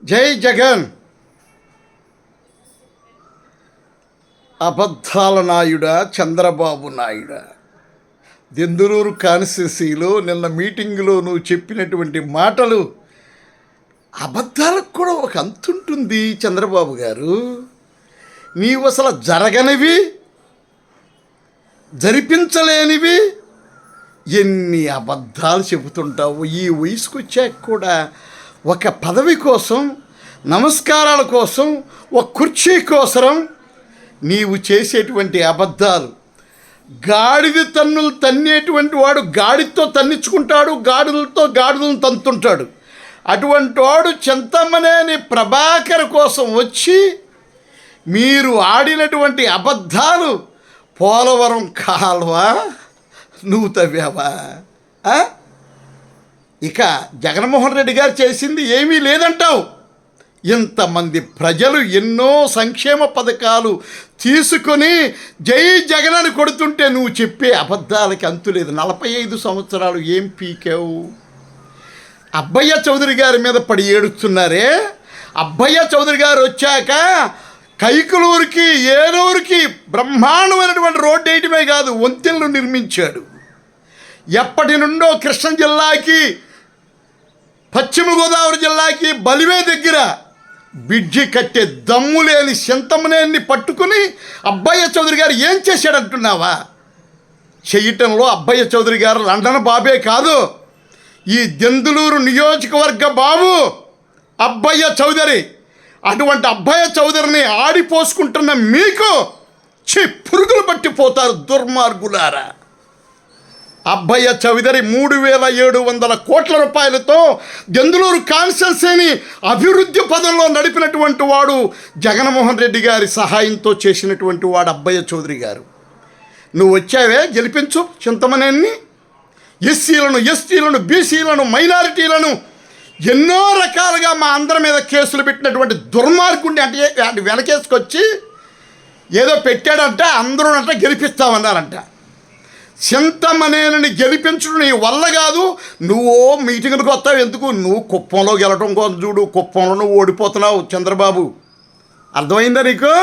జై జగన్. అబద్ధాల నాయుడా చంద్రబాబు నాయుడా? దెందులూరు కాన్స్టిట్యున్సీలో నిన్న మీటింగులో నువ్వు చెప్పినటువంటి మాటలు అబద్ధాలకు కూడా ఒక అంతుంటుంది చంద్రబాబు గారు. నీవు అసలు జరగనివి, జరిపించలేనివి ఎన్ని అబద్ధాలు చెబుతుంటావు. ఈ వయసుకు వచ్చాక కూడా ఒక పదవి కోసం, నమస్కారాల కోసం, ఒక కుర్చీ కోసం నీవు చేసేటువంటి అబద్ధాలు. గాడిద తన్నులు తన్నేటువంటి వాడు గాడితో తన్నించుకుంటాడు, గాడిదలను తంతుంటాడు. అటువంటి వాడు చింతమనేని ప్రభాకర్ కోసం వచ్చి మీరు ఆడినటువంటి అబద్ధాలు, పోలవరం కాల్వ నువ్వు తవ్వావా? ఇక జగన్మోహన్ రెడ్డి గారు చేసింది ఏమీ లేదంటావు. ఇంతమంది ప్రజలు ఎన్నో సంక్షేమ పథకాలు తీసుకొని జై జగన్ అని కొడుతుంటే నువ్వు చెప్పే అబద్ధాలకి అంతులేదు. 45 సంవత్సరాలు ఏం పీకావు? అబ్బయ్య చౌదరి గారి మీద పడి ఏడుస్తున్నారే. అబ్బయ్య చౌదరి గారు వచ్చాక కైకలూరుకి, ఏలూరుకి బ్రహ్మాండమైనటువంటి రోడ్డు వేయటమే కాదు, వంతెనలు నిర్మించాడు. ఎప్పటి నుండో కృష్ణా జిల్లాకి, పశ్చిమ గోదావరి జిల్లాకి బలివే దగ్గర బ్రిడ్జి కట్టే దమ్ము లేని చింతమనేని పట్టుకుని అబ్బయ్య చౌదరి గారు ఏం చేశాడంటున్నావా? చేయటంలో అబ్బయ్య చౌదరి గారు లండన్ బాబే కాదు, ఈ దెందులూరు నియోజకవర్గ బాబు అబ్బయ్య చౌదరి. అటువంటి అబ్బయ్య చౌదరిని ఆడిపోసుకుంటున్న మీకు పురుగులు పట్టిపోతారు దుర్మార్గులారా. అబ్బయ్య చౌదరి 3,700 కోట్ల రూపాయలతో దెందులూరు కాన్స్టిట్యున్సీని అభివృద్ధి పదంలో నడిపినటువంటి వాడు, జగన్మోహన్ రెడ్డి గారి సహాయంతో చేసినటువంటి వాడు అబ్బయ్య చౌదరి గారు. నువ్వు వచ్చావే, గెలిపించు చింతమనేని. ఎస్సీలను, ఎస్టీలను, బీసీలను, మైనారిటీలను ఎన్నో రకాలుగా మా అందరి మీద కేసులు పెట్టినటువంటి దుర్మార్గుడిని అంటే వెనకేసుకొచ్చి ఏదో పెట్టాడంట, అందరూ అంట గెలిపిస్తామన్నారంట. చింతమనేని గెలిపించడం నీ వల్ల కాదు. నువ్వు మీటింగ్లకు వస్తావు ఎందుకు? నువ్వు కుప్పంలో గెలవటం కోసం చూడు, కుప్పంలో నువ్వు ఓడిపోతున్నావు చంద్రబాబు. అర్థమైందా నీకు?